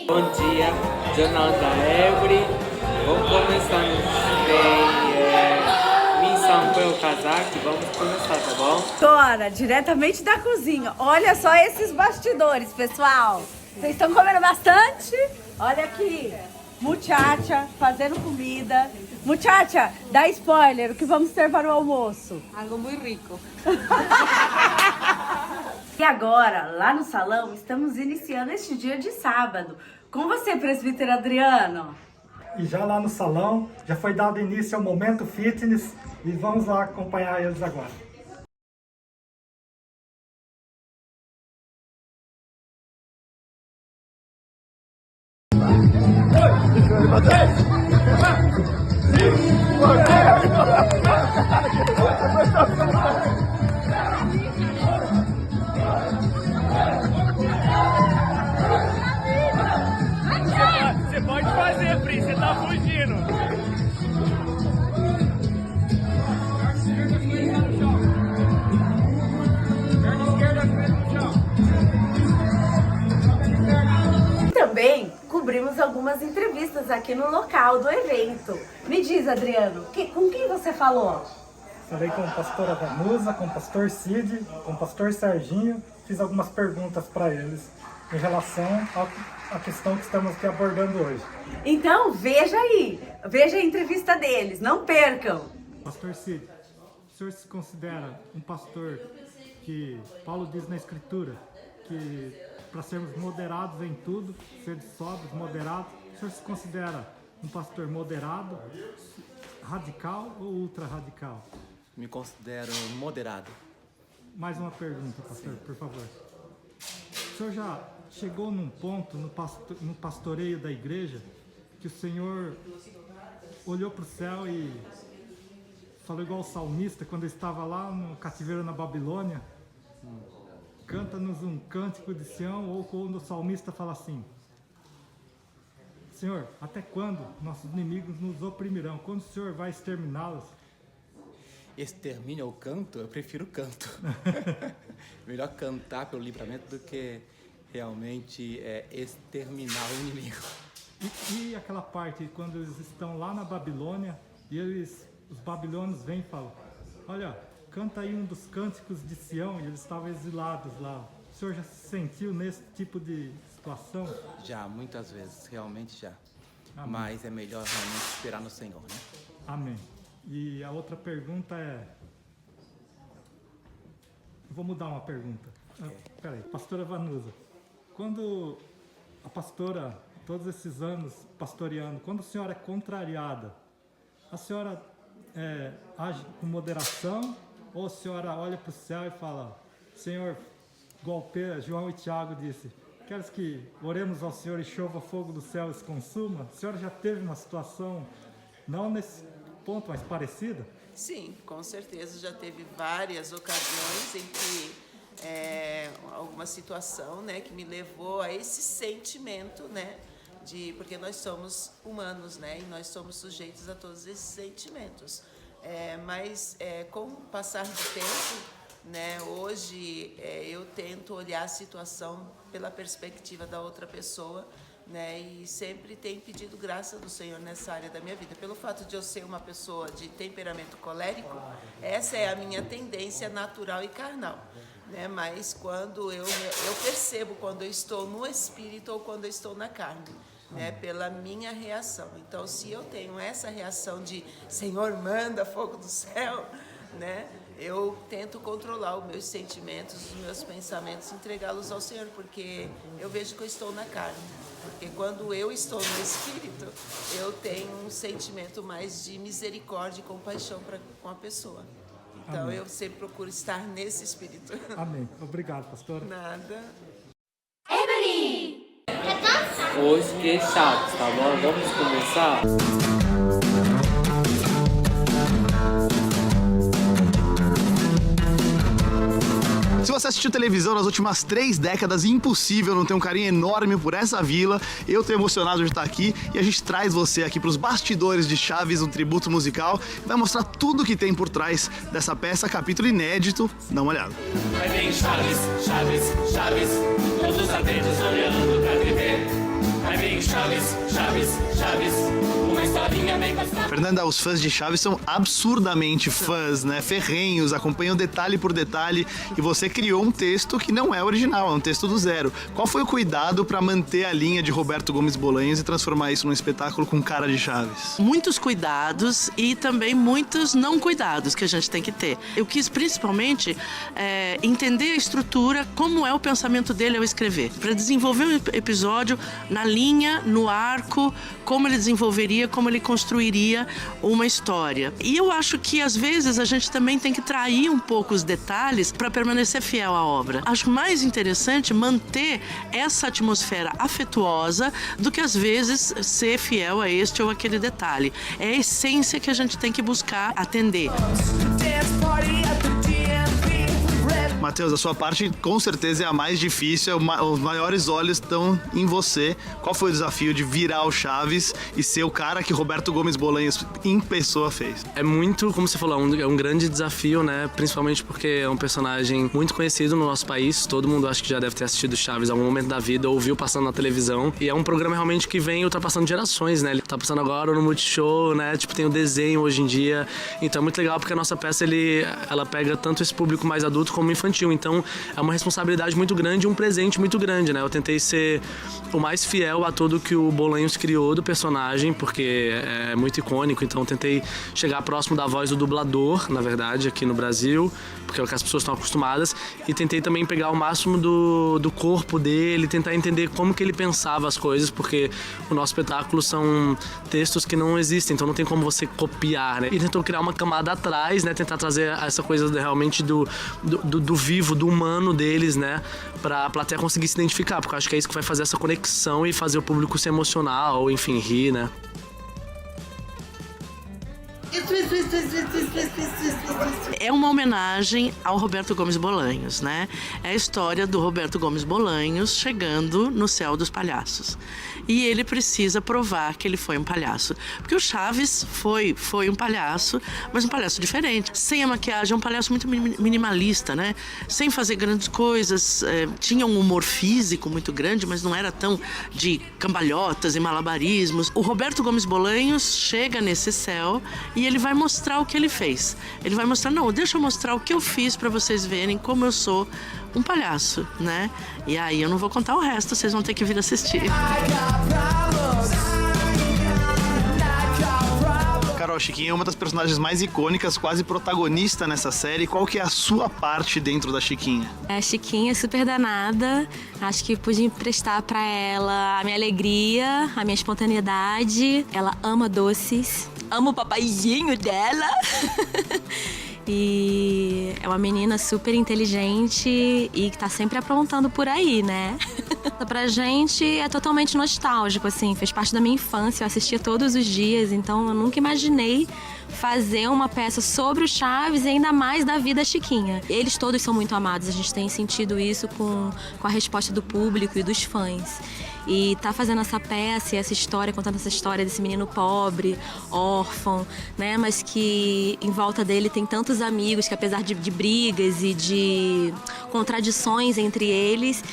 Bom dia, Jornal da Ebre. Vamos começar. Missão foi o casaco. Vamos começar, tá bom? Agora, diretamente da cozinha. Olha só esses bastidores, pessoal. Vocês estão comendo bastante? Olha aqui. Muchacha fazendo comida. Muchacha, dá spoiler. O que vamos ter para o almoço? Algo muito rico. E agora, lá no salão, estamos iniciando este dia de sábado. Com você, presbítero Adriano. E já lá no salão, já foi dado início ao Momento Fitness e vamos lá acompanhar eles agora. Você pode fazer, Pri, você tá fugindo. Também cobrimos algumas entrevistas aqui no local do evento. Me diz, Adriano, com quem você falou? Falei com a pastora Vanusa, com o pastor Cid, com o pastor Serginho, fiz algumas perguntas para eles em relação à questão que estamos aqui abordando hoje. Então, veja aí, veja a entrevista deles, não percam. Pastor Cid, o senhor se considera um pastor que Paulo diz na Escritura que para sermos moderados em tudo, ser sóbrios, moderados, o senhor se considera um pastor moderado, radical ou ultra radical? Me considero moderado. Mais uma pergunta, pastor, por favor. O senhor já chegou num ponto no pastoreio da igreja que o senhor olhou para o céu e falou igual o salmista quando estava lá no cativeiro na Babilônia? Canta-nos um cântico de Sião, ou quando o salmista fala assim: Senhor, até quando nossos inimigos nos oprimirão? Quando o Senhor vai exterminá-los? Extermínio ou canto? Eu prefiro canto. Melhor cantar pelo livramento do que realmente exterminar o inimigo. E aquela parte quando eles estão lá na Babilônia e os babilônios vêm e falam: olha, canta aí um dos cânticos de Sião, e eles estavam exilados lá. O senhor já se sentiu nesse tipo de situação? Já, muitas vezes, realmente já. Amém. Mas é melhor realmente esperar no Senhor, né? Amém. E a outra pergunta é... Vou mudar uma pergunta. Peraí, pastora Vanusa, quando a pastora, todos esses anos pastoreando, quando a senhora é contrariada, a senhora age com moderação, ou a senhora olha para o céu e fala: Senhor, igual João e Tiago disse, queres que oremos ao Senhor e chova fogo do céu e se consuma? A senhora já teve uma situação, não nesse ponto, mas parecida? Sim, com certeza já teve várias ocasiões em que alguma situação, né, que me levou a esse sentimento, né, porque nós somos humanos, né, e nós somos sujeitos a todos esses sentimentos. Mas com o passar do tempo, né, hoje eu tento olhar a situação pela perspectiva da outra pessoa, né, e sempre tenho pedido graça do Senhor nessa área da minha vida. Pelo fato de eu ser uma pessoa de temperamento colérico, essa é a minha tendência natural e carnal, né, mas quando eu percebo quando eu estou no espírito ou quando eu estou na carne, né, pela minha reação. Então, se eu tenho essa reação de Senhor, manda fogo do céu, né, eu tento controlar os meus sentimentos, os meus pensamentos, entregá-los ao Senhor, porque eu vejo que eu estou na carne. Porque quando eu estou no Espírito, eu tenho um sentimento mais de misericórdia e compaixão com a pessoa. Então, Amém. eu sempre procuro estar nesse Espírito. Amém. Obrigado, pastora. Nada. Hoje que é chato, tá bom? Vamos começar? Se você assistiu televisão nas últimas 3 décadas, impossível não ter um carinho enorme por essa vila. Eu tô emocionado de estar aqui e a gente traz você aqui para os bastidores de Chaves, um tributo musical. Vai mostrar tudo que tem por trás dessa peça, capítulo inédito. Dá uma olhada. Vai vir Chaves, Chaves, Chaves, todos atentos olhando pra TV. Vai vir Chaves, Chaves, Chaves, uma historinha bem gostosa. Fernanda, os fãs de Chaves são absurdamente fãs, né? Ferrenhos, acompanham detalhe por detalhe. E você criou um texto que não é original, é um texto do zero. Qual foi o cuidado para manter a linha de Roberto Gomes Bolanhos e transformar isso num espetáculo com cara de Chaves? Muitos cuidados e também muitos não cuidados que a gente tem que ter. Eu quis principalmente entender a estrutura, como é o pensamento dele ao escrever, para desenvolver um episódio na linha, no arco, como ele desenvolveria, como ele construiria uma história. E eu acho que às vezes a gente também tem que trair um pouco os detalhes para permanecer fiel à obra. Acho mais interessante manter essa atmosfera afetuosa do que às vezes ser fiel a este ou aquele detalhe. É a essência que a gente tem que buscar atender. Matheus, a sua parte com certeza é a mais difícil, os maiores olhos estão em você. Qual foi o desafio de virar o Chaves e ser o cara que Roberto Gomes Bolanhos em pessoa fez? É muito, como você falou, é um grande desafio, né? Principalmente porque é um personagem muito conhecido no nosso país. Todo mundo acho que já deve ter assistido Chaves em algum momento da vida, ouviu passando na televisão. E é um programa realmente que vem ultrapassando gerações, né? Ele tá passando agora no Multishow, né? Tipo, tem o desenho hoje em dia. Então é muito legal porque a nossa peça, ela pega tanto esse público mais adulto como infantil. Então é uma responsabilidade muito grande e um presente muito grande, né? Eu tentei ser o mais fiel a tudo que o Bolanhos criou do personagem, porque é muito icônico, então eu tentei chegar próximo da voz do dublador, na verdade, aqui no Brasil, porque é o que as pessoas estão acostumadas, e tentei também pegar o máximo do corpo dele, tentar entender como que ele pensava as coisas, porque o nosso espetáculo são textos que não existem, então não tem como você copiar, né? E tentou criar uma camada atrás, né? Tentar trazer essa coisa realmente do vivo, do humano deles, né? Pra plateia conseguir se identificar, porque eu acho que é isso que vai fazer essa conexão e fazer o público se emocionar ou, enfim, rir, né? É uma homenagem ao Roberto Gomes Bolanhos, né? É a história do Roberto Gomes Bolanhos chegando no céu dos palhaços. E ele precisa provar que ele foi um palhaço. Porque o Chaves foi um palhaço, mas um palhaço diferente. Sem a maquiagem, um palhaço muito minimalista, né? Sem fazer grandes coisas. Tinha um humor físico muito grande, mas não era tão de cambalhotas e malabarismos. O Roberto Gomes Bolanhos chega nesse céu e ele vai mostrar o que ele fez. Ele vai mostrar, não, deixa eu mostrar o que eu fiz para vocês verem como eu sou um palhaço, né? E aí eu não vou contar o resto, vocês vão ter que vir assistir. Carol, Chiquinha é uma das personagens mais icônicas, quase protagonista nessa série. Qual que é a sua parte dentro da Chiquinha? A Chiquinha é super danada. Acho que pude emprestar pra ela a minha alegria, a minha espontaneidade. Ela ama doces. Ama o papaizinho dela. E é uma menina super inteligente e que tá sempre aprontando por aí, né? Pra gente é totalmente nostálgico, assim, fez parte da minha infância, eu assistia todos os dias, então eu nunca imaginei fazer uma peça sobre o Chaves e ainda mais da vida Chiquinha. Eles todos são muito amados, a gente tem sentido isso com a resposta do público e dos fãs. E tá fazendo essa peça e essa história, contando essa história desse menino pobre, órfão, né? Mas que em volta dele tem tantos amigos que, apesar de brigas e de contradições entre eles,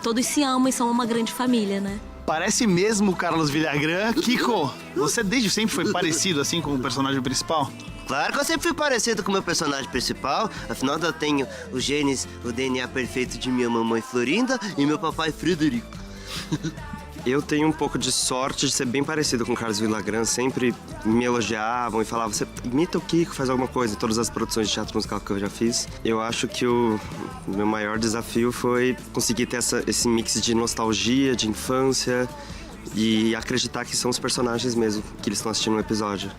todos se amam e são uma grande família, né? Parece mesmo o Carlos Villagrán. Kiko, você desde sempre foi parecido assim com o personagem principal? Claro que eu sempre fui parecido com o meu personagem principal. Afinal, eu tenho os genes, o DNA perfeito de minha mamãe Florinda e meu papai Frederico. Eu tenho um pouco de sorte de ser bem parecido com o Carlos Villagrán. Sempre me elogiavam e falavam, você imita o Kiko, faz alguma coisa. Em todas as produções de teatro musical que eu já fiz. Eu acho que o meu maior desafio foi conseguir ter esse mix de nostalgia, de infância e acreditar que são os personagens mesmo que eles estão assistindo no episódio.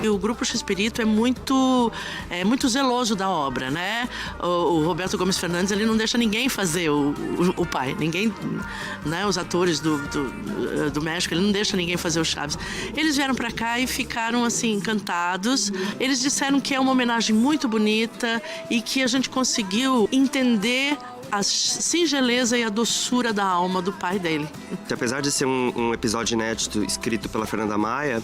O Grupo X-Pirito é muito zeloso da obra, né? O Roberto Gomes Fernandes, ele não deixa ninguém fazer o pai. Ninguém, né? Os atores do México, ele não deixa ninguém fazer o Chaves. Eles vieram pra cá e ficaram, assim, encantados. Eles disseram que é uma homenagem muito bonita e que a gente conseguiu entender a singeleza e a doçura da alma do pai dele. Apesar de ser um episódio inédito escrito pela Fernanda Maia,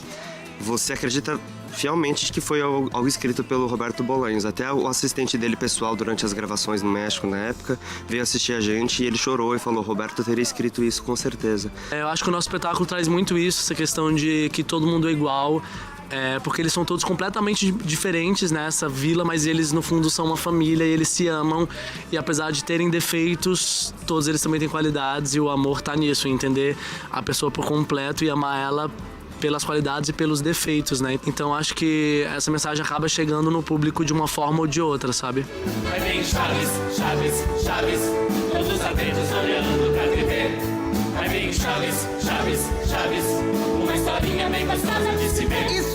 você acredita fielmente de que foi algo escrito pelo Roberto Bolanhos. Até o assistente dele pessoal durante as gravações no México na época veio assistir a gente e ele chorou e falou: Roberto teria escrito isso com certeza. Eu acho que o nosso espetáculo traz muito isso, essa questão de que todo mundo é igual. Porque eles são todos completamente diferentes nessa vila, mas eles no fundo são uma família e eles se amam. E apesar de terem defeitos, todos eles também têm qualidades, e o amor tá nisso, em entender a pessoa por completo e amar ela pelas qualidades e pelos defeitos, né? Então acho que essa mensagem acaba chegando no público de uma forma ou de outra, sabe? Vai bem Chaves, Chaves, Chaves, todos atentos olhando pra TV. Vai bem Chaves, Chaves, Chaves, uma historinha bem gostosa de se ver. Isso.